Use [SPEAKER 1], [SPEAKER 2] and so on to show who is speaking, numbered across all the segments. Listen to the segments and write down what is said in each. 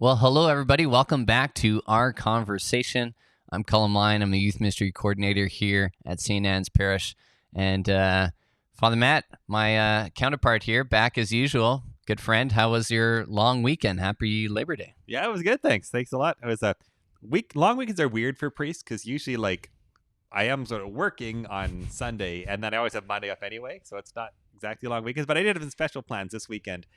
[SPEAKER 1] Well, hello, everybody. Welcome back to our conversation. I'm Colm. I'm the youth ministry coordinator here at St. Anne's Parish. And Father Matt, my counterpart here, back as usual. Good friend. How was your long weekend? Happy Labor Day.
[SPEAKER 2] Yeah, it was good. Thanks a lot. It was a long weekends are weird for priests because usually I am sort of working on Sunday and then I always have Monday off anyway. So it's not exactly long weekends, but I did have some special plans this weekend.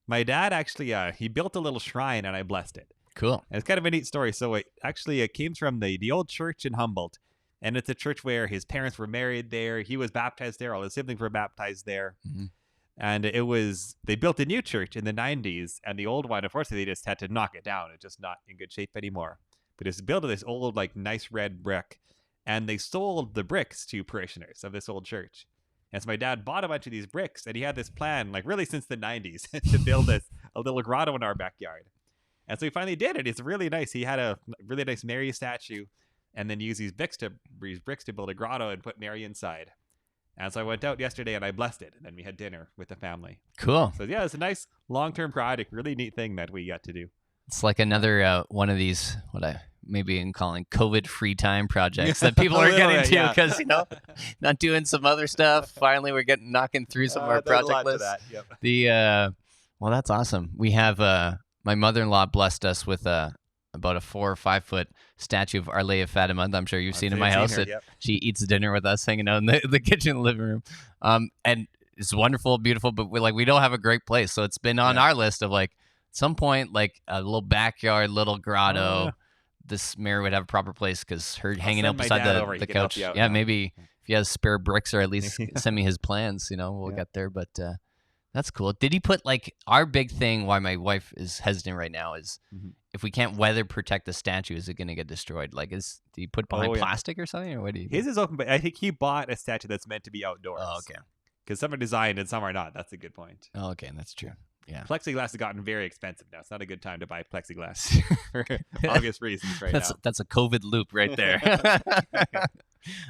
[SPEAKER 2] My dad actually, he built a little shrine and I blessed it.
[SPEAKER 1] Cool.
[SPEAKER 2] And it's kind of a neat story. So it came from the old church in Humboldt. And it's a church where his parents were married there. He was baptized there. All his siblings were baptized there.
[SPEAKER 1] Mm-hmm.
[SPEAKER 2] And they built a new church in the 90s. And the old one, unfortunately, they just had to knock it down. It's just not in good shape anymore. But it's built of this old, nice red brick. And they sold the bricks to parishioners of this old church. And so my dad bought a bunch of these bricks, and he had this plan, really since the 90s, to build a little grotto in our backyard. And so he finally did it. It's really nice. He had a really nice Mary statue, and then used these bricks to build a grotto and put Mary inside. And so I went out yesterday and I blessed it, and then we had dinner with the family.
[SPEAKER 1] Cool.
[SPEAKER 2] So yeah, it's a nice long-term project, really neat thing that we got to do.
[SPEAKER 1] It's like another one of these, what I maybe am calling COVID free time projects that people are getting to because, not doing some other stuff. Finally, we're knocking through some of our project lists. Yep. Well, that's awesome. We have, my mother-in-law blessed us with about a 4 or 5 foot statue of Our Lady of Fatima. I'm sure you've seen in my house. She eats dinner with us, hanging out in the kitchen and living room. And it's wonderful, beautiful, but we don't have a great place. So it's been on our list of some point, a little backyard, little grotto. This Mary would have a proper place because her hanging out beside the couch. Yeah, maybe if he has spare bricks or at least send me his plans, we'll get there. But that's cool. Did he put our big thing why my wife is hesitant right now is if we can't weather protect the statue, is it going to get destroyed? Do you put behind plastic or something? Or what do you
[SPEAKER 2] His is open, but I think he bought a statue that's meant to be outdoors.
[SPEAKER 1] Oh, okay.
[SPEAKER 2] Because some are designed and some are not. That's a good point.
[SPEAKER 1] Oh, okay. That's true. Yeah.
[SPEAKER 2] Plexiglass has gotten very expensive now. It's not a good time to buy plexiglass for obvious reasons now.
[SPEAKER 1] That's a COVID loop right there.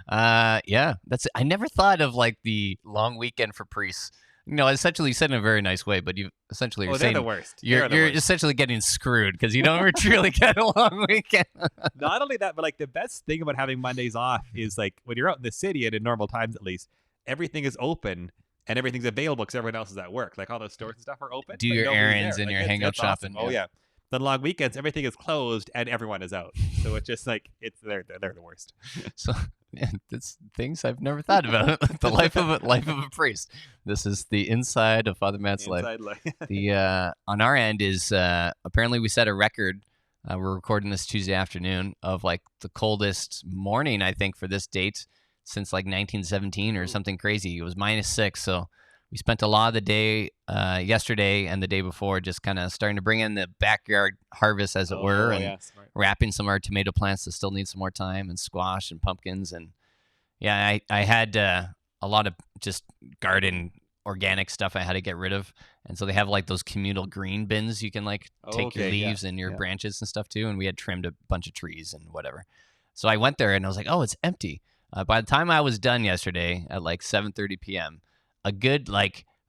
[SPEAKER 1] Yeah. I never thought of the long weekend for priests. Essentially you said in a very nice way, but you essentially are saying
[SPEAKER 2] they're the worst.
[SPEAKER 1] You're essentially getting screwed because you don't truly get a long weekend.
[SPEAKER 2] Not only that, but the best thing about having Mondays off is when you're out in the city and in normal times at least, everything is open. And everything's available because everyone else is at work. All the stores and stuff are open.
[SPEAKER 1] Do your errands and your hangout shopping.
[SPEAKER 2] Awesome. Oh, yeah. Then long weekends, everything is closed and everyone is out. So it's just they're the worst.
[SPEAKER 1] So it's things I've never thought about. The life of a priest. This is the inside of Father Matt's life. The on our end is apparently we set a record. We're recording this Tuesday afternoon of the coldest morning, I think, for this date since 1917 or something crazy. It was -6, so we spent a lot of the day yesterday and the day before just kind of starting to bring in the backyard harvest, as it were, and wrapping some of our tomato plants that still need some more time, and squash and pumpkins. And yeah, I had a lot of just garden organic stuff I had to get rid of, and so they have those communal green bins you can take your leaves and your branches and stuff too, and we had trimmed a bunch of trees and whatever. So I went there and I was like, oh, it's empty. By the time I was done yesterday at 7:30 p.m., a good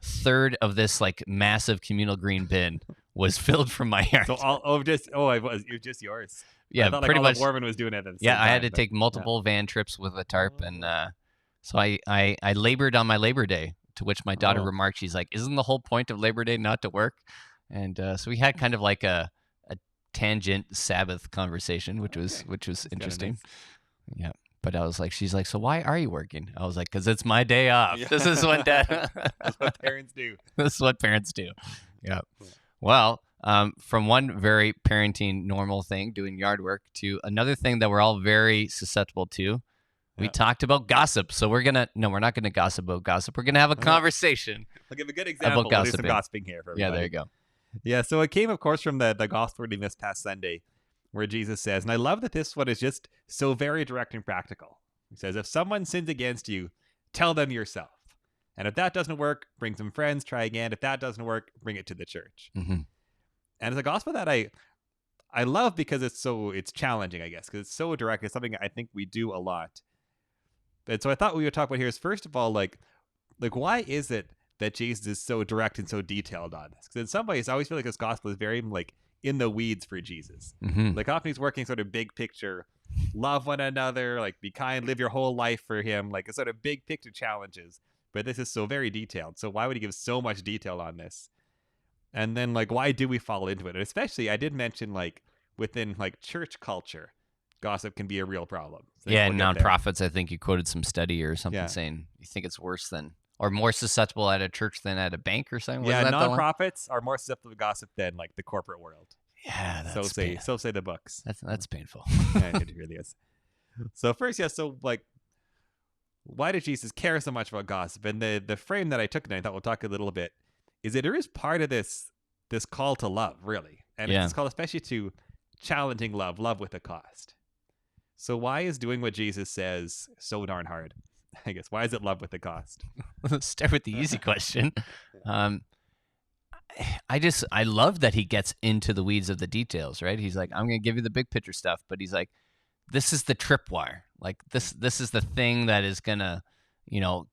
[SPEAKER 1] third of this massive communal green bin was filled from my yard.
[SPEAKER 2] So it was just yours.
[SPEAKER 1] Yeah,
[SPEAKER 2] I thought,
[SPEAKER 1] pretty much.
[SPEAKER 2] Warman was doing it.
[SPEAKER 1] I had to take multiple van trips with a tarp, and so I labored on my Labor Day. To which my daughter remarked, she's like, "Isn't the whole point of Labor Day not to work?" And so we had kind of a tangent Sabbath conversation, which was interesting. Nice. Yeah. But I was she's like, so why are you working? I was like, because it's my day off. Yeah. This is what
[SPEAKER 2] That's what parents do.
[SPEAKER 1] This is what parents do. Yeah. Well, from one very parenting normal thing, doing yard work, to another thing that we're all very susceptible to. We talked about gossip. So we're not going to gossip about gossip. We're going to have a conversation.
[SPEAKER 2] I'll give a good example.
[SPEAKER 1] About gossiping.
[SPEAKER 2] We'll do some gossiping here for everybody.
[SPEAKER 1] Yeah, there you go.
[SPEAKER 2] Yeah, so it came, of course, from the gospel reading this past Sunday, where Jesus says, and I love that this one is just so very direct and practical. He says, if someone sins against you, tell them yourself. And if that doesn't work, bring some friends, try again. If that doesn't work, bring it to the church.
[SPEAKER 1] Mm-hmm.
[SPEAKER 2] And it's a gospel that I love because it's challenging, I guess, because it's so direct. It's something I think we do a lot. And so I thought we would talk about here is, first of all, why is it that Jesus is so direct and so detailed on this? Because in some ways, I always feel like this gospel is very in the weeds for Jesus.
[SPEAKER 1] Mm-hmm.
[SPEAKER 2] Like often he's working sort of big picture, love one another, like be kind, live your whole life for him, like a sort of big picture challenges. But this is so very detailed. So why would he give so much detail on this? And then like why do we fall into it? And especially I did mention like within like church culture, gossip can be a real problem. So
[SPEAKER 1] Yeah,
[SPEAKER 2] we'll
[SPEAKER 1] nonprofits. I think you quoted some study or something
[SPEAKER 2] Yeah.
[SPEAKER 1] saying you think it's worse than or more susceptible at a church than at a bank or something.
[SPEAKER 2] Yeah,
[SPEAKER 1] Wasn't that the line?
[SPEAKER 2] nonprofits are more susceptible to gossip than like the corporate world.
[SPEAKER 1] Yeah, that's
[SPEAKER 2] So say the books.
[SPEAKER 1] That's painful.
[SPEAKER 2] Yeah, it really is. So first, yeah, so like why did Jesus care so much about gossip? And the frame that I took, and I thought we'll talk a little bit, is that there is part of this call to love, really. And
[SPEAKER 1] Yeah.
[SPEAKER 2] it's called especially to challenging love with a cost. So why is doing what Jesus says so darn hard? I guess. Why is it love with a cost?
[SPEAKER 1] Let's start with the easy question. I love that he gets into the weeds of the details, right? He's like, I'm going to give you the big picture stuff, but he's like, this is the tripwire. Like this is the thing that is going to,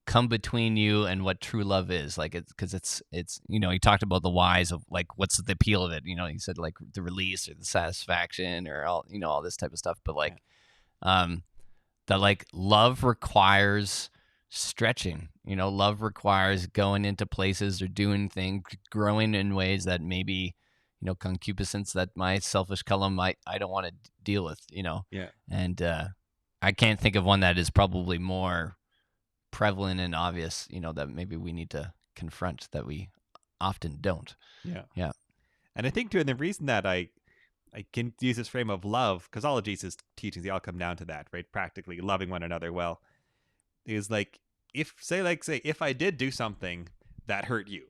[SPEAKER 1] come between you and what true love is. Like it's he talked about the whys of like, what's the appeal of it? He said like the release or the satisfaction or all this type of stuff. But like, that like love requires stretching. Love requires going into places or doing things, growing in ways that maybe, concupiscence that my selfish Colm I don't want to deal with,
[SPEAKER 2] Yeah.
[SPEAKER 1] And I can't think of one that is probably more prevalent and obvious, that maybe we need to confront that we often don't.
[SPEAKER 2] Yeah. And I think too, and the reason that I can use this frame of love, because all of Jesus' teachings, they all come down to that, right? Practically loving one another well, is like, if I did do something that hurt you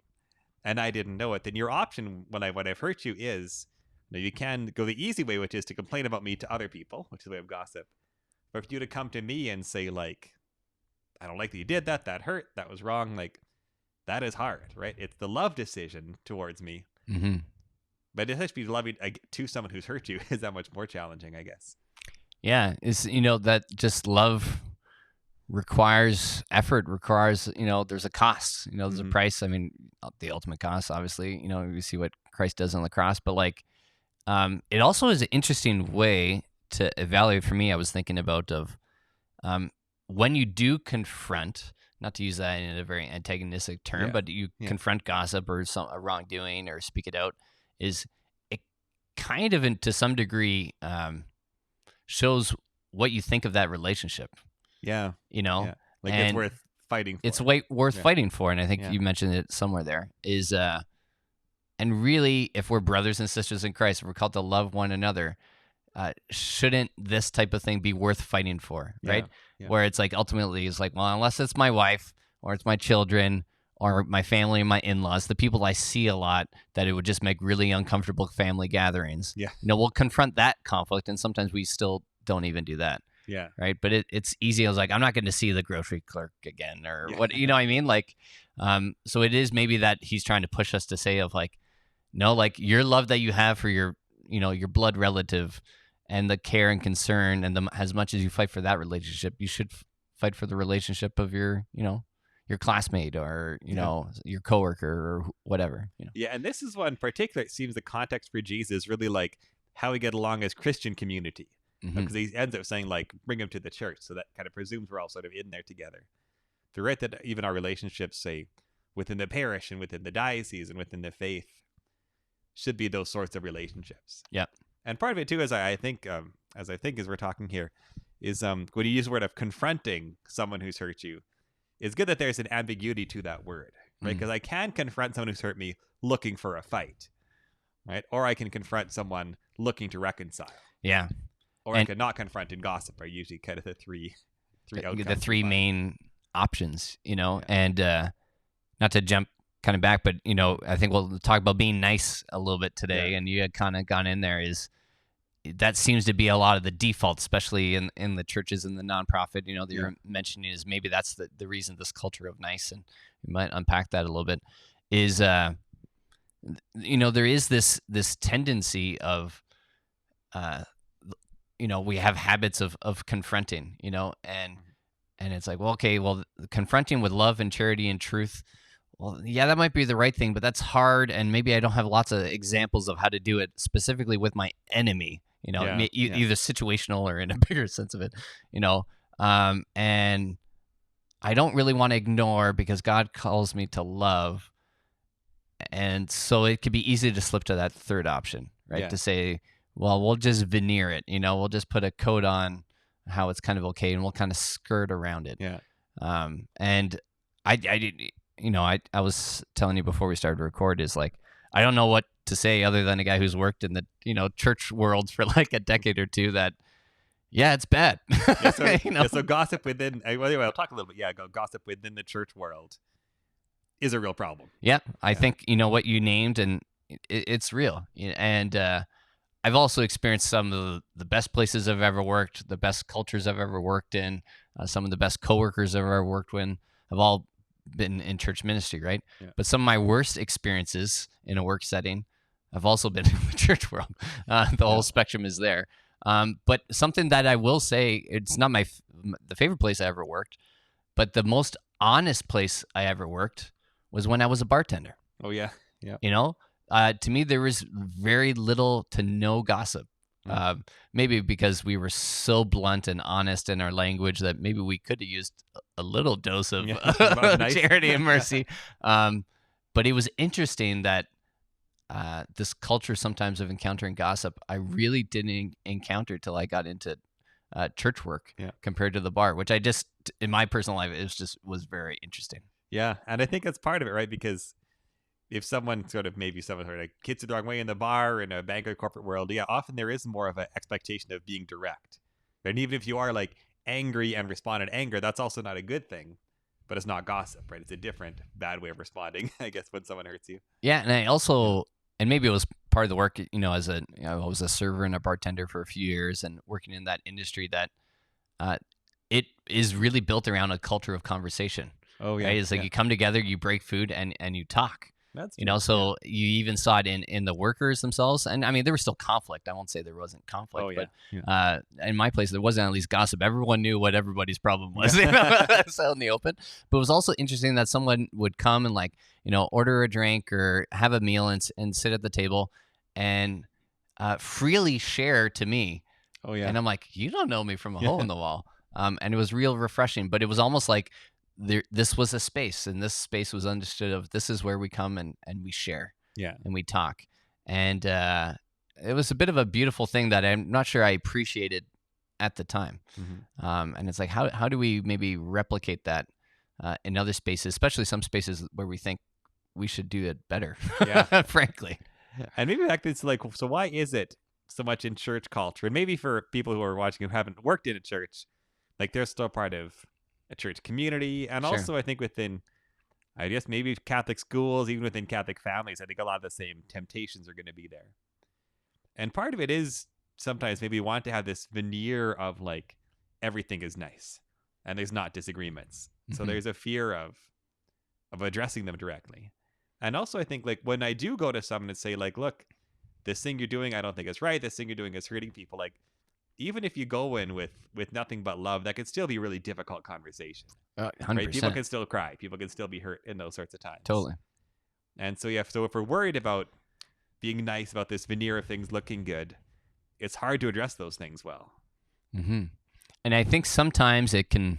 [SPEAKER 2] and I didn't know it, then your option when I've hurt you is, you can go the easy way, which is to complain about me to other people, which is the way of gossip. Or if you to come to me and say like, I don't like that you did that hurt, that was wrong, like that is hard, right? It's the love decision towards me.
[SPEAKER 1] Mm-hmm.
[SPEAKER 2] But it has to be loving to someone who's hurt you is that much more challenging, I guess.
[SPEAKER 1] Yeah, it's that just love requires effort, requires there's a cost, there's a price. I mean, the ultimate cost, obviously, we see what Christ does on the cross, but like it also is an interesting way to evaluate. For me, I was thinking about when you do confront, not to use that in a very antagonistic term, but you confront gossip or a wrongdoing or speak it out, is it kind of to some degree shows what you think of that relationship.
[SPEAKER 2] Yeah. Like
[SPEAKER 1] and
[SPEAKER 2] it's worth fighting for.
[SPEAKER 1] It's worth fighting for. And I think you mentioned it somewhere there is, and really, if we're brothers and sisters in Christ, if we're called to love one another, shouldn't this type of thing be worth fighting for, right?
[SPEAKER 2] Yeah.
[SPEAKER 1] Where it's like, ultimately it's like, well, unless it's my wife or it's my children or my family and my in-laws, the people I see a lot that it would just make really uncomfortable family gatherings.
[SPEAKER 2] Yeah.
[SPEAKER 1] We'll confront that conflict, and sometimes we still don't even do that.
[SPEAKER 2] Yeah.
[SPEAKER 1] Right. But it's easy. I was like, I'm not going to see the grocery clerk again or what, what I mean? Like, so it is maybe that he's trying to push us to say of like, no, like your love that you have for your, your blood relative and the care and concern and as much as you fight for that relationship, you should fight for the relationship of your, your classmate or, your coworker or whatever.
[SPEAKER 2] Yeah. And this is one in particular, it seems the context for Jesus really like how we get along as Christian community. Because he ends up saying like, bring them to the church. So that kind of presumes we're all sort of in there together. They're right that even our relationships, say, within the parish and within the diocese and within the faith should be those sorts of relationships.
[SPEAKER 1] Yeah.
[SPEAKER 2] And part of it too, as I think as we're talking here, is when you use the word of confronting someone who's hurt you, it's good that there's an ambiguity to that word, right? Because I can confront someone who's hurt me looking for a fight, right? Or I can confront someone looking to reconcile.
[SPEAKER 1] Yeah.
[SPEAKER 2] Or I could not confront and gossip are usually kind of the three outcomes.
[SPEAKER 1] The three main options, and not to jump kind of back, but, I think we'll talk about being nice a little bit today. And you had kind of gone in there that seems to be a lot of the default, especially in the churches and the nonprofit, that you're mentioning is maybe that's the reason this culture of nice, and we might unpack that a little bit, is, there is this tendency of, we have habits of confronting, and it's like, well, okay, well, confronting with love and charity and truth, well, yeah, that might be the right thing, but that's hard, and maybe I don't have lots of examples of how to do it specifically with my enemy.
[SPEAKER 2] Yeah, yeah,
[SPEAKER 1] Either situational or in a bigger sense of it. You know, and I don't really want to ignore because God calls me to love, and so it could be easy to slip to that third option, right?
[SPEAKER 2] yeah,
[SPEAKER 1] To say, well, we'll just veneer it. We'll just put a coat on how it's kind of okay, and we'll kind of skirt around it.
[SPEAKER 2] yeah.
[SPEAKER 1] And I did, I was telling you before we started to record is like, I don't know what to say other than a guy who's worked in the, church world for like a decade or two that, yeah, it's bad.
[SPEAKER 2] Yeah, so, so gossip within, well, anyway, I'll talk a little bit. Yeah, gossip within the church world is a real problem.
[SPEAKER 1] Yeah. I think, what you named, and it's real. And, I've also experienced some of the best places I've ever worked, the best cultures I've ever worked in, some of the best coworkers I've ever worked with have all been in church ministry, right?
[SPEAKER 2] Yeah.
[SPEAKER 1] But some of my worst experiences in a work setting have also been in the church world. The whole spectrum is there. But something that I will say, it's not the favorite place I ever worked, but the most honest place I ever worked was when I was a bartender.
[SPEAKER 2] Oh, yeah. Yeah.
[SPEAKER 1] To me, there was very little to no gossip. Maybe because we were so blunt and honest in our language that maybe we could have used a little dose of charity and mercy. But it was interesting that this culture sometimes of encountering gossip, I really didn't encounter till I got into church work compared to the bar, which I just, in my personal life, it was very interesting.
[SPEAKER 2] Yeah, and I think that's part of it, right? Because if someone sort of like kids it the wrong way in the bar in a bank or corporate world, often there is more of an expectation of being direct. And even if you are like angry and respond in anger, that's also not a good thing, but it's not gossip, right? It's a different bad way of responding, I guess, when someone hurts you.
[SPEAKER 1] Yeah, and I also, and maybe it was part of the work, I was a server and a bartender for a few years and working in that industry that it is really built around a culture of conversation.
[SPEAKER 2] Oh, yeah.
[SPEAKER 1] Right? It's like you come together, you break food, and you talk.
[SPEAKER 2] That's
[SPEAKER 1] so you even saw it in the workers themselves. And I mean, there was still conflict. I won't say there wasn't conflict, but in my place, there wasn't at least gossip. Everyone knew what everybody's problem was. It's out in the open. But it was also interesting that someone would come and order a drink or have a meal and sit at the table and freely share to me.
[SPEAKER 2] Oh, yeah.
[SPEAKER 1] And I'm like, you don't know me from a hole in the wall. And it was real refreshing, but it was almost like this was a space, and this space was understood of this is where we come and we share and we talk. And it was a bit of a beautiful thing that I'm not sure I appreciated at the time. And it's like, how do we maybe replicate that in other spaces, especially some spaces where we think we should do it better, frankly.
[SPEAKER 2] And maybe back it's like, so why is it so much in church culture? And maybe for people who are watching who haven't worked in a church, like they're still part of a church community, and also I think within, I guess maybe Catholic schools, even within Catholic families, I think a lot of the same temptations are going to be there. And part of it is sometimes maybe we want to have this veneer of like everything is nice and there's not disagreements. So there's a fear of addressing them directly. And also I think like when I do go to someone and say like, look, this thing you're doing I don't think is right, this thing you're doing is hurting people, like even if you go in with nothing but love, that could still be a really difficult conversation.
[SPEAKER 1] 100%.
[SPEAKER 2] Right? People can still cry. People can still be hurt in those sorts of times.
[SPEAKER 1] Totally.
[SPEAKER 2] And so, so if we're worried about being nice, about this veneer of things looking good, it's hard to address those things well.
[SPEAKER 1] And I think sometimes it can,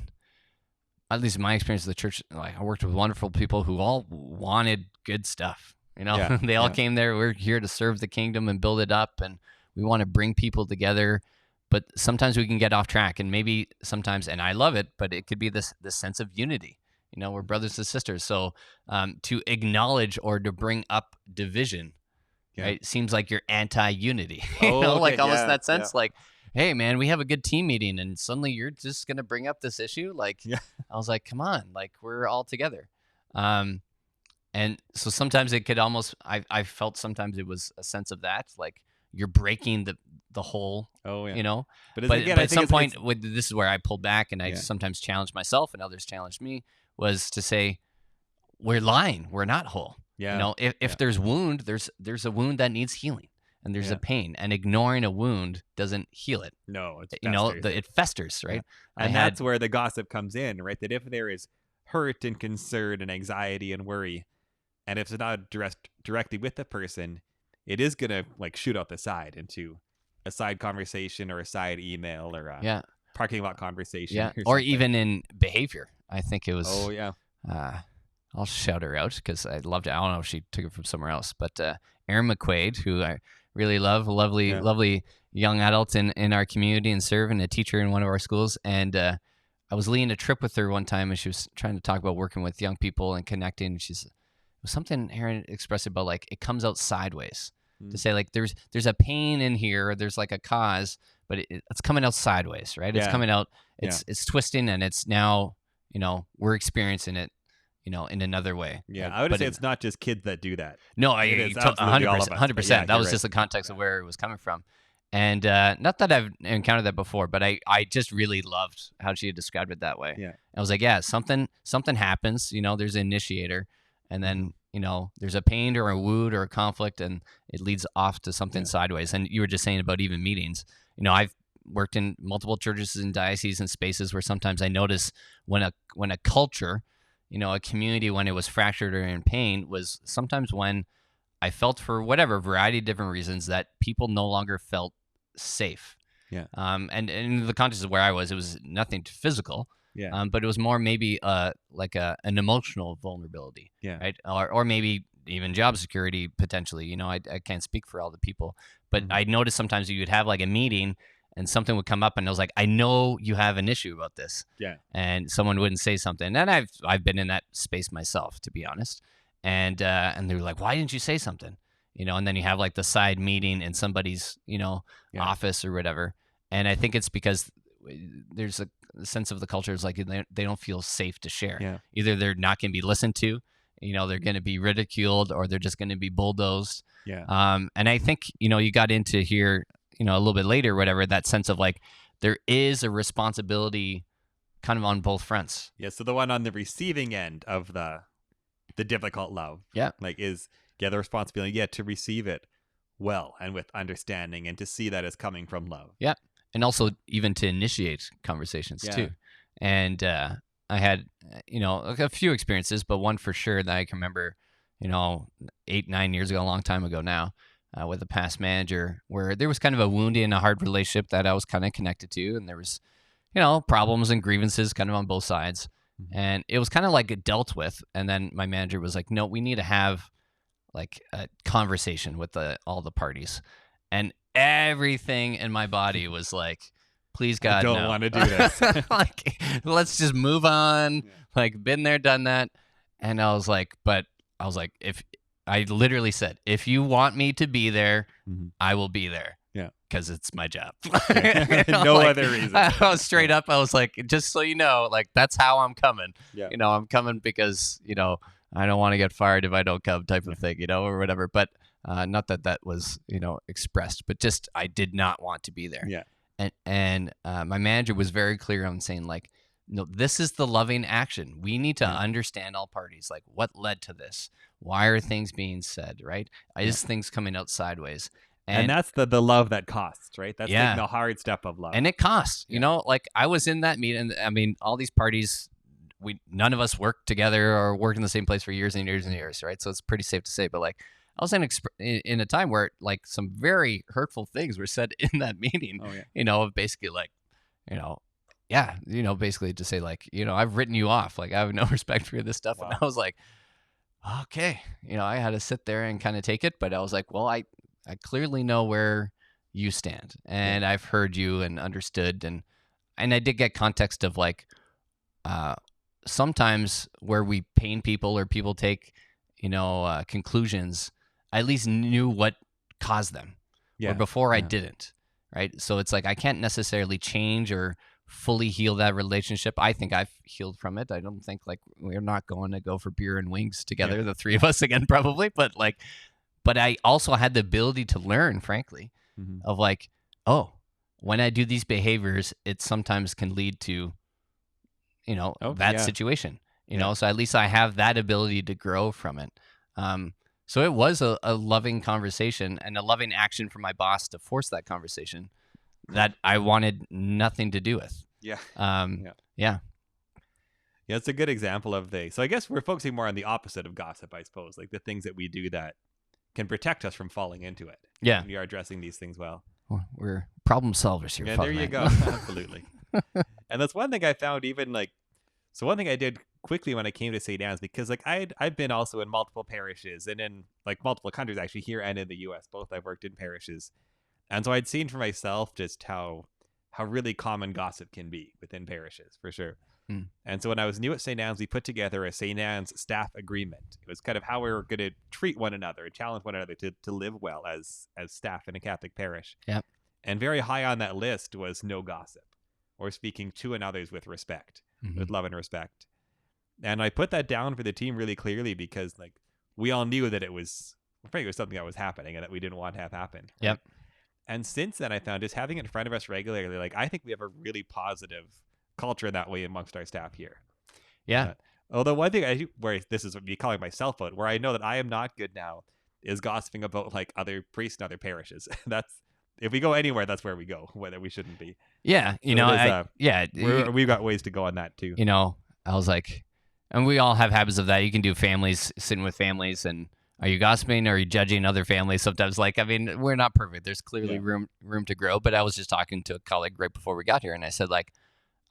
[SPEAKER 1] at least in my experience of the church, like I worked with wonderful people who all wanted good stuff. They all came there. We're here to serve the kingdom and build it up, and we want to bring people together. But sometimes we can get off track, and maybe sometimes, and I love it, but it could be this sense of unity. We're brothers and sisters. So to acknowledge or to bring up division, right, seems like you're anti-unity. Like almost in that sense, like, hey, man, we have a good team meeting, and suddenly you're just going to bring up this issue? Like, I was like, come on, like we're all together. And so sometimes it could almost, I felt sometimes it was a sense of that, like you're breaking the whole, but again, at some point, this is where I pulled back, and I sometimes challenged myself, and others challenged me, was to say, we're lying, we're not whole. If there's wound, there's a wound that needs healing, and there's a pain, and ignoring a wound doesn't heal it.
[SPEAKER 2] No, it's
[SPEAKER 1] it festers, right?
[SPEAKER 2] And that's where the gossip comes in, right? That if there is hurt and concern and anxiety and worry. And if it's not addressed directly with the person, it is going to like shoot out the side into a side conversation or a side email or a parking lot conversation.
[SPEAKER 1] Or even in behavior. I think it was.
[SPEAKER 2] Oh, yeah.
[SPEAKER 1] I'll shout her out because I loved it. I don't know if she took it from somewhere else, but Erin McQuaid, who I really love, a lovely young adult in our community and serving a teacher in one of our schools. And I was leading a trip with her one time, and she was trying to talk about working with young people and connecting. And it was something Erin expressed about like it comes out sideways. To say like there's a pain in here, or there's like a cause, but it's coming out sideways, right? It's coming out, it's twisting, and it's now, we're experiencing it, in another way.
[SPEAKER 2] Yeah, I would say it's not just kids that do that.
[SPEAKER 1] No, 100%. That was just the context of where it was coming from. And not that I've encountered that before, but I just really loved how she had described it that way.
[SPEAKER 2] Yeah.
[SPEAKER 1] I was like, yeah, something happens, there's an initiator, and then, there's a pain or a wound or a conflict, and it leads off to something sideways. And you were just saying about even meetings. I've worked in multiple churches and dioceses and spaces where sometimes I notice when a culture, a community, when it was fractured or in pain, was sometimes when I felt, for whatever variety of different reasons, that people no longer felt safe.
[SPEAKER 2] Yeah.
[SPEAKER 1] And in the context of where I was, it was nothing physical.
[SPEAKER 2] Yeah.
[SPEAKER 1] But it was more maybe like an emotional vulnerability.
[SPEAKER 2] Yeah.
[SPEAKER 1] Right. Or maybe even job security potentially. I can't speak for all the people, but I noticed sometimes you would have like a meeting and something would come up, and I was like, I know you have an issue about this.
[SPEAKER 2] Yeah.
[SPEAKER 1] And someone wouldn't say something, and I've been in that space myself, to be honest. And they were like, why didn't you say something? And then you have like the side meeting in somebody's office or whatever. And I think it's because there's a sense of the culture is like they don't feel safe to share.
[SPEAKER 2] Yeah.
[SPEAKER 1] Either they're not going to be listened to, they're going to be ridiculed, or they're just going to be bulldozed.
[SPEAKER 2] Yeah.
[SPEAKER 1] And I think you got into here a little bit later, whatever, that sense of like there is a responsibility kind of on both fronts.
[SPEAKER 2] Yeah. So the one on the receiving end of the difficult love, like is the responsibility, to receive it well and with understanding, and to see that as coming from love.
[SPEAKER 1] Yeah. And also even to initiate conversations too. And I had, a few experiences, but one for sure that I can remember, 8-9 years ago, a long time ago now, with a past manager, where there was kind of a wounding and a hard relationship that I was kind of connected to. And there was, problems and grievances kind of on both sides. Mm-hmm. And it was kind of like dealt with. And then my manager was like, no, we need to have like a conversation with all the parties. And everything in my body was like, please God,
[SPEAKER 2] I don't want to do this.
[SPEAKER 1] Like, let's just move on. Yeah. Like, been there, done that. And I was like, if I literally said, if you want me to be there, I will be there.
[SPEAKER 2] Yeah.
[SPEAKER 1] Because it's my job.
[SPEAKER 2] No other reason.
[SPEAKER 1] I was straight up. I was like, just so you know, like, that's how I'm coming.
[SPEAKER 2] Yeah.
[SPEAKER 1] I'm coming because, I don't want to get fired if I don't come, type of thing, or whatever. But not that was, expressed, but just I did not want to be there.
[SPEAKER 2] Yeah.
[SPEAKER 1] And my manager was very clear on saying, like, no, this is the loving action. We need to understand all parties. Like, what led to this? Why are things being said, right? Is things coming out sideways?
[SPEAKER 2] And that's the love that costs, right? That's taking the hard step of love.
[SPEAKER 1] And it costs, like I was in that meeting. I mean, all these parties, none of us worked together or worked in the same place for years and years and years, right? So it's pretty safe to say. But like, I was in a time where like some very hurtful things were said in that meeting.
[SPEAKER 2] Oh, yeah.
[SPEAKER 1] Basically like, basically to say like, I've written you off. Like, I have no respect for this stuff. Wow. And I was like, okay, I had to sit there and kind of take it. But I was like, well, I clearly know where you stand, and I've heard you and understood. And I did get context of like, sometimes where we pain people or people take, conclusions, I at least knew what caused them. Yeah. Or before I didn't. Right. So it's like, I can't necessarily change or fully heal that relationship. I think I've healed from it. I don't think like we're not going to go for beer and wings together, the three of us again, probably. But I also had the ability to learn, frankly, of like, oh, when I do these behaviors, it sometimes can lead to, that situation, so at least I have that ability to grow from it. So it was a loving conversation and a loving action for my boss to force that conversation that I wanted nothing to do with.
[SPEAKER 2] Yeah.
[SPEAKER 1] Yeah.
[SPEAKER 2] Yeah, it's a good example of so I guess we're focusing more on the opposite of gossip, I suppose, like the things that we do that can protect us from falling into it.
[SPEAKER 1] Yeah.
[SPEAKER 2] We are addressing these things well.
[SPEAKER 1] We're problem solvers here.
[SPEAKER 2] Yeah,
[SPEAKER 1] Father
[SPEAKER 2] there you
[SPEAKER 1] Matt.
[SPEAKER 2] go. Absolutely. And that's one thing I found even like, so one thing I did quickly when I came to St. Anne's, because like I've been also in multiple parishes and in like multiple countries actually, here and in the US, both I've worked in parishes. And so I'd seen for myself just how really common gossip can be within parishes, for sure. And so when I was new at St. Anne's, we put together a St. Anne's staff agreement. It was kind of how we were going to treat one another and challenge one another to live well as staff in a Catholic parish.
[SPEAKER 1] Yep.
[SPEAKER 2] And very high on that list was no gossip or speaking to and others with respect, with love and respect. And I put that down for the team really clearly because like we all knew that it was something that was happening and that we didn't want to have happen. Right?
[SPEAKER 1] Yep.
[SPEAKER 2] And since then, I found just having it in front of us regularly, like I think we have a really positive culture that way amongst our staff here.
[SPEAKER 1] Yeah.
[SPEAKER 2] Although one thing I do, where this is me calling myself out, where I know that I am not good now, is gossiping about like other priests and other parishes. That's if we go anywhere, that's where we go, whether we shouldn't be.
[SPEAKER 1] Yeah,
[SPEAKER 2] we've got ways to go on that too.
[SPEAKER 1] I was like, and we all have habits of that. You can do families, sitting with families, and are you gossiping or are you judging other families? Sometimes, like, I mean, we're not perfect. There's clearly room to grow. But I was just talking to a colleague right before we got here, and I said, like,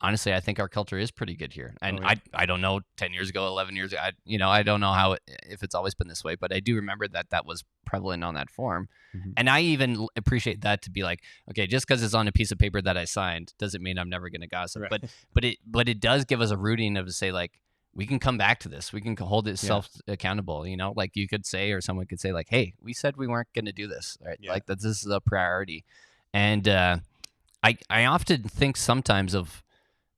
[SPEAKER 1] honestly, I think our culture is pretty good here. And I don't know, 10 years ago, 11 years ago, I don't know if it's always been this way, but I do remember that was prevalent on that form. And I even appreciate that to be like, okay, just because it's on a piece of paper that I signed doesn't mean I'm never going to gossip. Right. But it does give us a rooting of to say, like, we can come back to this. We can hold itself accountable, like you could say, or someone could say like, hey, we said we weren't going to do this, right? Yeah. Like this is a priority. And I often think sometimes of,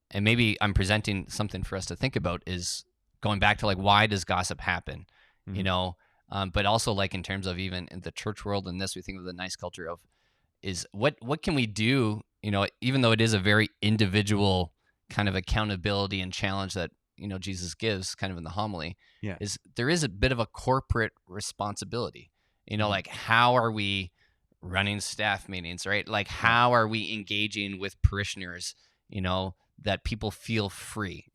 [SPEAKER 1] and maybe I'm presenting something for us to think about, is going back to like, why does gossip happen? But also like in terms of even in the church world and this, we think of the nice culture of is what can we do, even though it is a very individual kind of accountability and challenge that, Jesus gives kind of in the homily, is there is a bit of a corporate responsibility, like how are we running staff meetings, right? Like how are we engaging with parishioners, that people feel free,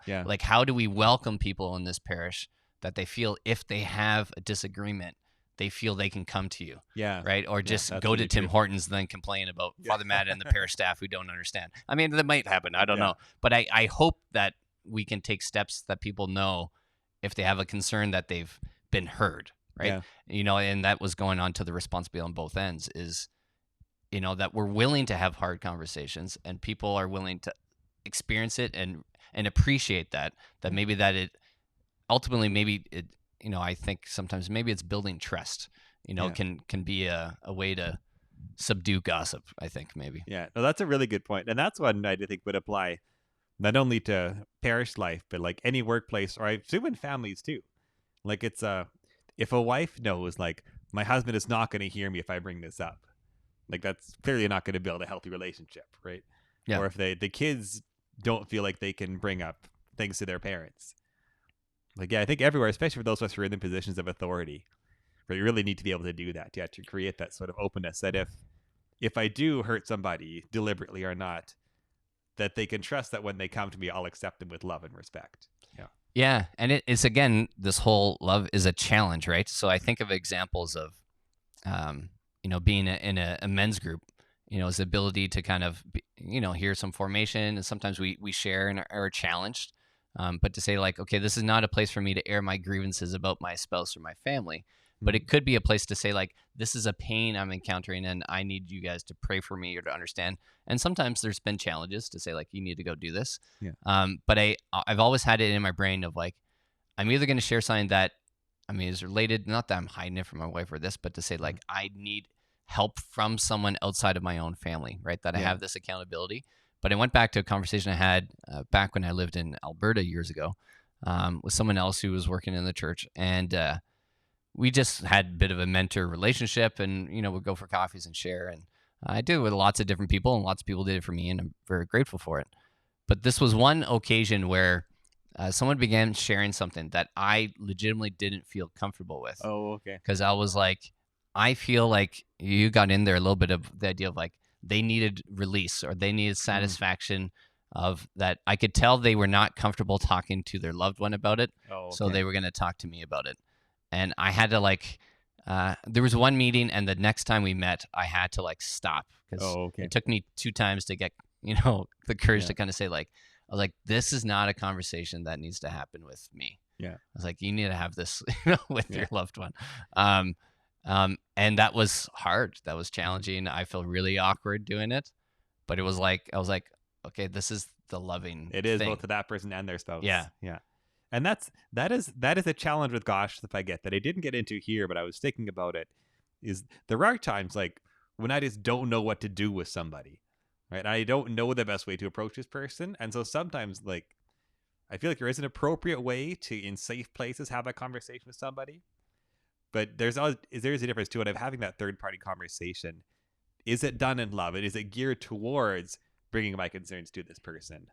[SPEAKER 1] like how do we welcome people in this parish that they feel if they have a disagreement, they feel they can come to you, right? Or just go to Tim Hortons and then complain about Father Matt and the parish staff who don't understand. I mean, that might happen. I don't know. But I hope that we can take steps that people know if they have a concern that they've been heard, right? And that was going on to the responsibility on both ends is, that we're willing to have hard conversations and people are willing to experience it and appreciate that maybe that it ultimately, maybe it, I think sometimes maybe it's building trust, can be a way to subdue gossip, I think maybe.
[SPEAKER 2] Yeah, no, that's a really good point. And that's one I think would apply not only to parish life, but like any workplace, or I assume in families too. Like it's if a wife knows like my husband is not going to hear me if I bring this up, like that's clearly not going to build a healthy relationship, right? Yeah. Or if the kids don't feel like they can bring up things to their parents. Like, I think everywhere, especially for those of us who are in the positions of authority, where you really need to be able to do that, to create that sort of openness that if I do hurt somebody deliberately or not, that they can trust that when they come to me, I'll accept them with love and respect. Yeah.
[SPEAKER 1] Yeah. And it's, again, this whole love is a challenge, right? So I think of examples of, being in a men's group, is the ability to kind of, hear some formation. And sometimes we share and are challenged. But to say like, okay, this is not a place for me to air my grievances about my spouse or my family, but it could be a place to say like, this is a pain I'm encountering and I need you guys to pray for me or to understand. And sometimes there's been challenges to say like, you need to go do this. Yeah. But I've always had it in my brain of like, I'm either going to share something that, is related, not that I'm hiding it from my wife or this, but to say like, I need help from someone outside of my own family, right? That I have this accountability. But I went back to a conversation I had back when I lived in Alberta years ago with someone else who was working in the church. And we just had a bit of a mentor relationship and, we'd go for coffees and share. And I did it with lots of different people and lots of people did it for me. And I'm very grateful for it. But this was one occasion where someone began sharing something that I legitimately didn't feel comfortable with.
[SPEAKER 2] Oh, okay.
[SPEAKER 1] Because I was like, I feel like you got in there a little bit of the idea of like, they needed release or they needed satisfaction of that. I could tell they were not comfortable talking to their loved one about it.
[SPEAKER 2] Oh, okay.
[SPEAKER 1] So they were going to talk to me about it. And I had to like, there was one meeting, and the next time we met, I had to like stop because it took me 2 times to get, the courage to kind of say like, I was like, this is not a conversation that needs to happen with me.
[SPEAKER 2] Yeah.
[SPEAKER 1] I was like, you need to have this with your loved one. And that was hard. That was challenging. I feel really awkward doing it, but it was like, I was like, okay, this is the loving
[SPEAKER 2] It is
[SPEAKER 1] thing.
[SPEAKER 2] both to that person and their spouse.
[SPEAKER 1] Yeah.
[SPEAKER 2] Yeah. And that is a challenge with Gosh if I get that I didn't get into here, but I was thinking about it, is there are times like when I just don't know what to do with somebody, right? I don't know the best way to approach this person. And so sometimes like I feel like there is an appropriate way to, in safe places, have a conversation with somebody. But there's a difference to it of having that third party conversation. Is it done in love? And is it geared towards bringing my concerns to this person?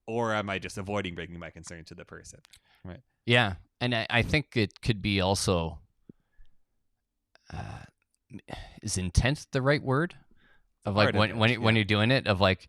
[SPEAKER 2] Or am I just avoiding bringing my concern to the person? Right.
[SPEAKER 1] Yeah. And I think it could be also, is intent the right word? Of like when you're doing it, of like,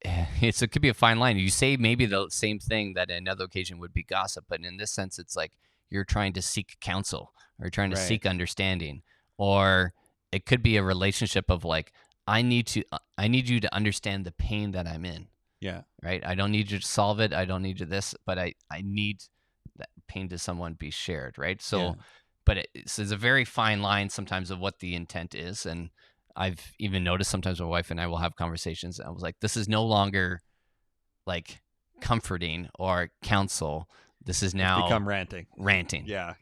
[SPEAKER 1] it could be a fine line. You say maybe the same thing that in another occasion would be gossip, but in this sense, it's like you're trying to seek counsel or trying to seek understanding, or it could be a relationship of like, I need you to understand the pain that I'm in.
[SPEAKER 2] Yeah.
[SPEAKER 1] Right. I don't need you to solve it. I don't need you this, but I need that pain to someone be shared. Right. So, but it's a very fine line sometimes of what the intent is. And I've even noticed sometimes my wife and I will have conversations, and I was like, this is no longer like comforting or counsel. This is now
[SPEAKER 2] become ranting.
[SPEAKER 1] Yeah.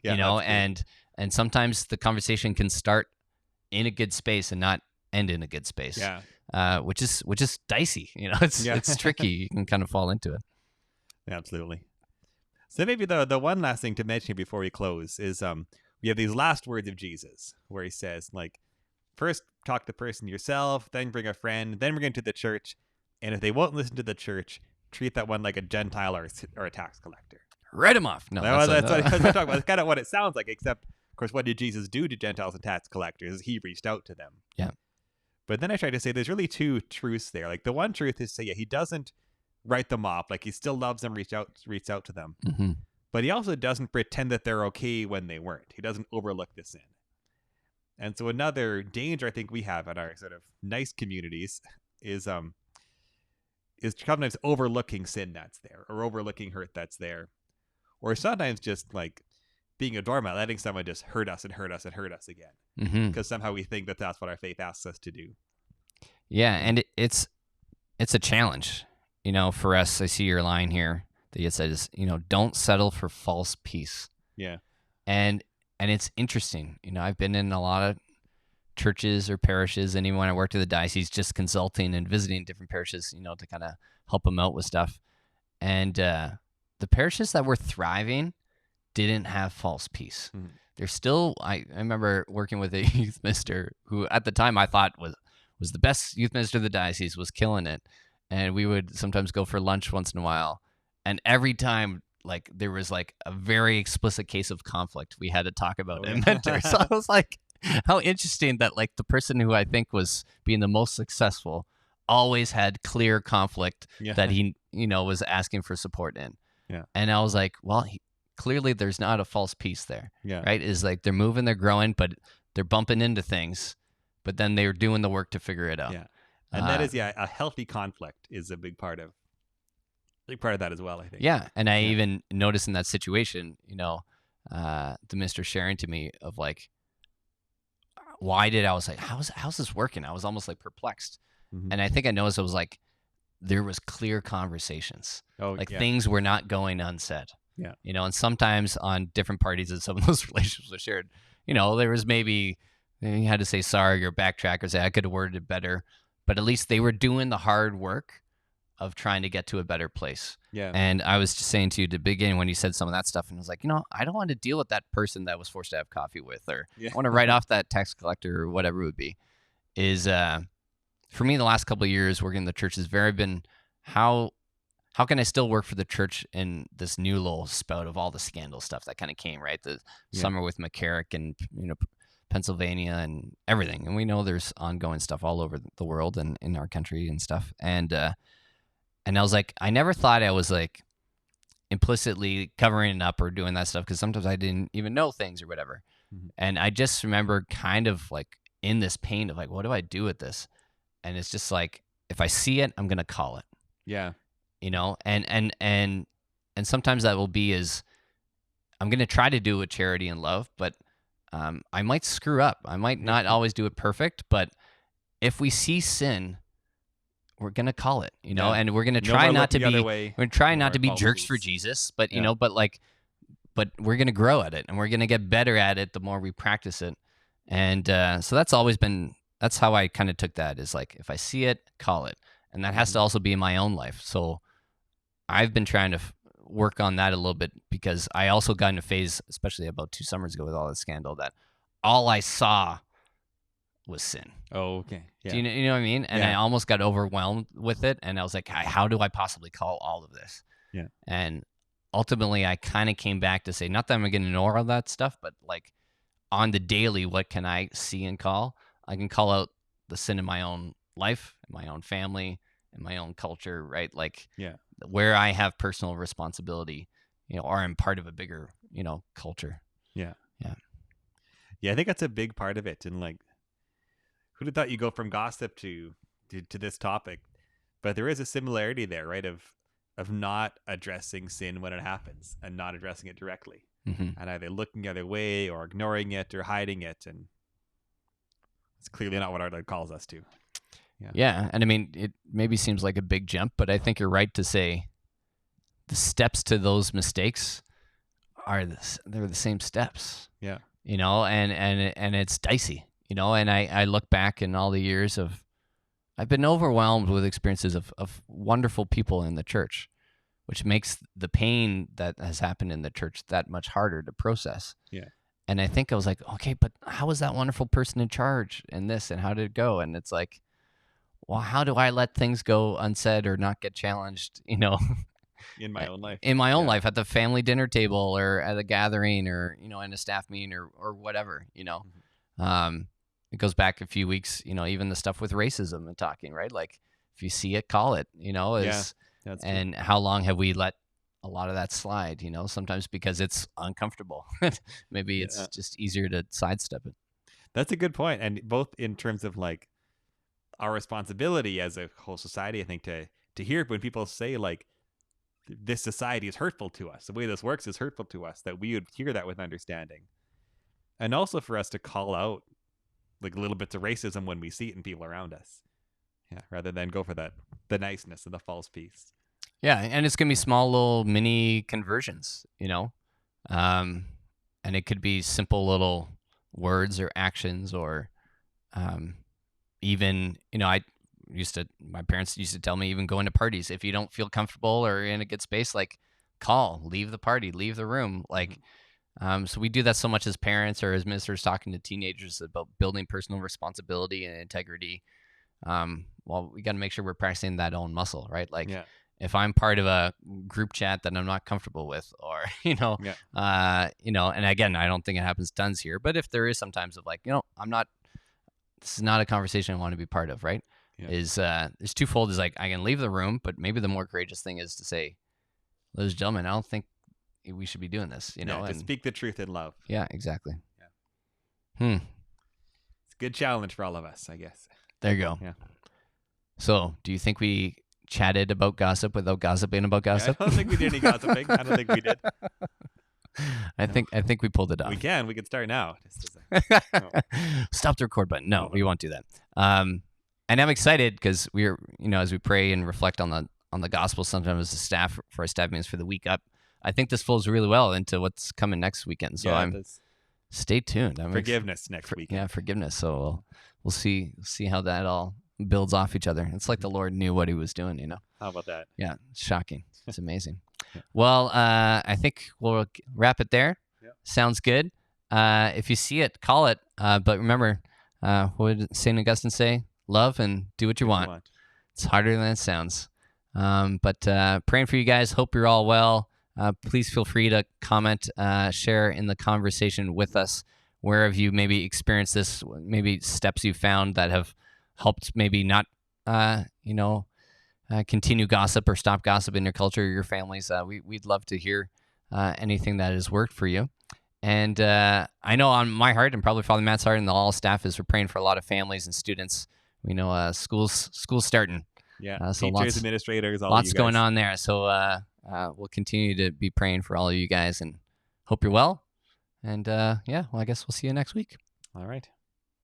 [SPEAKER 1] And sometimes the conversation can start in a good space and not end in a good space.
[SPEAKER 2] Yeah.
[SPEAKER 1] Which is dicey. It's tricky. You can kind of fall into it.
[SPEAKER 2] Yeah, absolutely. So maybe the one last thing to mention before we close is we have these last words of Jesus where he says, like, first talk to the person yourself, then bring a friend, then bring into the church, and if they won't listen to the church, treat that one like a Gentile or a tax collector.
[SPEAKER 1] Write them off. No,
[SPEAKER 2] that's what I'm talking about. It's kind of what it sounds like, except, of course, what did Jesus do to Gentiles and tax collectors? He reached out to them.
[SPEAKER 1] Yeah.
[SPEAKER 2] But then I tried to say there's really 2 truths there. Like the one truth is, say, he doesn't write them off. Like he still loves them, reach out to them.
[SPEAKER 1] Mm-hmm.
[SPEAKER 2] But he also doesn't pretend that they're okay when they weren't. He doesn't overlook the sin. And so another danger I think we have in our sort of nice communities is sometimes overlooking sin that's there, or overlooking hurt that's there, or sometimes just like being a doormat, letting someone just hurt us and hurt us and hurt us again, because somehow we think that that's what our faith asks us to do.
[SPEAKER 1] Yeah, and it's a challenge, for us. I see your line here that it says, don't settle for false peace.
[SPEAKER 2] Yeah,
[SPEAKER 1] and it's interesting. I've been in a lot of churches or parishes, and even when I worked at the diocese, just consulting and visiting different parishes, to kind of help them out with stuff. And the parishes that were thriving didn't have false peace. They're still, I remember working with a youth minister who at the time I thought was the best youth minister of the diocese, was killing it. And we would sometimes go for lunch once in a while. And every time, like, there was like a very explicit case of conflict we had to talk about and mentor. So I was like, how interesting that like the person who I think was being the most successful always had clear conflict that he, was asking for support in.
[SPEAKER 2] Yeah.
[SPEAKER 1] And I was like, well, clearly there's not a false peace there.
[SPEAKER 2] Yeah.
[SPEAKER 1] Right. Is like they're moving, they're growing, but they're bumping into things, but then they're doing the work to figure it out.
[SPEAKER 2] Yeah. And that is, a healthy conflict is a big part of that as well, I think.
[SPEAKER 1] Yeah. And I even noticed in that situation, the minister sharing to me of like, I was like, how's this working? I was almost like perplexed.
[SPEAKER 2] Mm-hmm.
[SPEAKER 1] And I think I noticed it was like, there was clear conversations. Things were not going unsaid.
[SPEAKER 2] Yeah.
[SPEAKER 1] And sometimes on different parties and some of those relationships were shared, there was maybe, you had to say sorry or backtrack or say, I could have worded it better, but at least they were doing the hard work of trying to get to a better place.
[SPEAKER 2] Yeah.
[SPEAKER 1] And I was just saying to you at the beginning when you said some of that stuff, and I was like, I don't want to deal with that person that was forced to have coffee with, or I want to write off that tax collector or whatever it would be. Is for me, the last couple of years working in the church has very been how can I still work for the church in this new little spout of all the scandal stuff that kind of came, right? The summer with McCarrick and Pennsylvania and everything. And we know there's ongoing stuff all over the world and in our country and stuff. And And I was like, I never thought I was like implicitly covering it up or doing that stuff, because sometimes I didn't even know things or whatever.
[SPEAKER 2] Mm-hmm.
[SPEAKER 1] And I just remember kind of like in this pain of like, what do I do with this? And it's just like, if I see it, I'm gonna call it.
[SPEAKER 2] Yeah.
[SPEAKER 1] And sometimes that will be is I'm gonna try to do it with charity and love, but I might screw up. I might not always do it perfect, but if we see sin, we're gonna call it, and we're gonna try not to be. We're gonna try not to be jerks for Jesus, but but we're gonna grow at it, and we're gonna get better at it the more we practice it. And so that's always been. That's how I kind of took that, is like, if I see it, call it, and that has to also be in my own life. So I've been trying to work on that a little bit, because I also got in a phase, especially about 2 summers ago with all the scandal, that all I saw was sin.
[SPEAKER 2] Oh, okay. Yeah.
[SPEAKER 1] Do you know what I mean? And I almost got overwhelmed with it, and I was like, how do I possibly call all of this?
[SPEAKER 2] Yeah.
[SPEAKER 1] And ultimately, I kind of came back to say, not that I'm going to ignore all that stuff, but like on the daily, what can I see and call? I can call out the sin in my own life, in my own family, in my own culture, right? Like, where I have personal responsibility, or I'm part of a bigger, culture.
[SPEAKER 2] Yeah.
[SPEAKER 1] Yeah.
[SPEAKER 2] Yeah, I think that's a big part of it. And like, who'd have thought you go from gossip to this topic? But there is a similarity there, right? Of not addressing sin when it happens, and not addressing it directly, and either looking the other way or ignoring it or hiding it. And it's clearly not what our Lord calls us to.
[SPEAKER 1] Yeah. And I mean, it maybe seems like a big jump, but I think you're right to say the steps to those mistakes they're the same steps.
[SPEAKER 2] Yeah.
[SPEAKER 1] And it's dicey, and I look back in all the years I've been overwhelmed with experiences of wonderful people in the church, which makes the pain that has happened in the church that much harder to process.
[SPEAKER 2] Yeah.
[SPEAKER 1] And I think I was like, okay, but how was that wonderful person in charge in this, and how did it go? And it's like, well, how do I let things go unsaid or not get challenged,
[SPEAKER 2] in my own life?
[SPEAKER 1] In my own life, at the family dinner table, or at a gathering, or, in a staff meeting, or whatever, It goes back a few weeks, even the stuff with racism and talking, right? Like, if you see it, call it,
[SPEAKER 2] that's
[SPEAKER 1] and true. How long have we let a lot of that slide, sometimes because it's uncomfortable. Maybe it's just easier to sidestep it.
[SPEAKER 2] That's a good point. And both in terms of like our responsibility as a whole society, I think, to hear when people say like, this society is hurtful to us, the way this works is hurtful to us, that we would hear that with understanding. And also for us to call out like little bits of racism when we see it in people around us. Yeah. Rather than go for the niceness and the false peace.
[SPEAKER 1] Yeah. And it's going to be small little mini conversions, and it could be simple little words or actions, or even, my parents used to tell me, even going to parties, if you don't feel comfortable or in a good space, like, leave the party, leave the room. Like, so we do that so much as parents or as ministers, talking to teenagers about building personal responsibility and integrity. Well, we got to make sure we're practicing that own muscle, right? Like, if I'm part of a group chat that I'm not comfortable with, or, and again, I don't think it happens tons here, but if there is sometimes of like, this is not a conversation I want to be part of, right? Is twofold. Is like, I can leave the room, but maybe the more courageous thing is to say, ladies and gentlemen, I don't think we should be doing this, to
[SPEAKER 2] and speak the truth in love.
[SPEAKER 1] Yeah, exactly.
[SPEAKER 2] It's a good challenge for all of us, I guess.
[SPEAKER 1] There you go.
[SPEAKER 2] Yeah.
[SPEAKER 1] So, do you think we chatted about gossip without gossiping about gossip?
[SPEAKER 2] I don't think we did any gossiping. I don't think we did.
[SPEAKER 1] I think we pulled it off.
[SPEAKER 2] We can start now.
[SPEAKER 1] Stop the record button. No, we won't do that. And I'm excited because we're, as we pray and reflect on the gospel, sometimes as a staff for our staff meetings for the week up, I think this flows really well into what's coming next weekend. So stay tuned.
[SPEAKER 2] Forgiveness next weekend.
[SPEAKER 1] Yeah, forgiveness. So we'll see how that all builds off each other. It's like the Lord knew what he was doing,
[SPEAKER 2] How about that?
[SPEAKER 1] Yeah, it's shocking. It's amazing. Well, I think we'll wrap it there.
[SPEAKER 2] Yep.
[SPEAKER 1] Sounds good. If you see it, call it. But remember, what did St. Augustine say? Love and do what you want. It's harder than it sounds. But praying for you guys. Hope you're all well. Please feel free to comment, share in the conversation with us. Where have you maybe experienced this? Maybe steps you found that have helped maybe not, continue gossip or stop gossip in your culture or your families. We'd love to hear anything that has worked for you. And I know on my heart, and probably Father Matt's heart, and all staff, is we're praying for a lot of families and students. We know schools starting.
[SPEAKER 2] Yeah,
[SPEAKER 1] so
[SPEAKER 2] teachers, administrators, all
[SPEAKER 1] lots
[SPEAKER 2] of you guys.
[SPEAKER 1] going on there. So we'll continue to be praying for all of you guys, and hope you're well. And well, I guess we'll see you next week.
[SPEAKER 2] All right.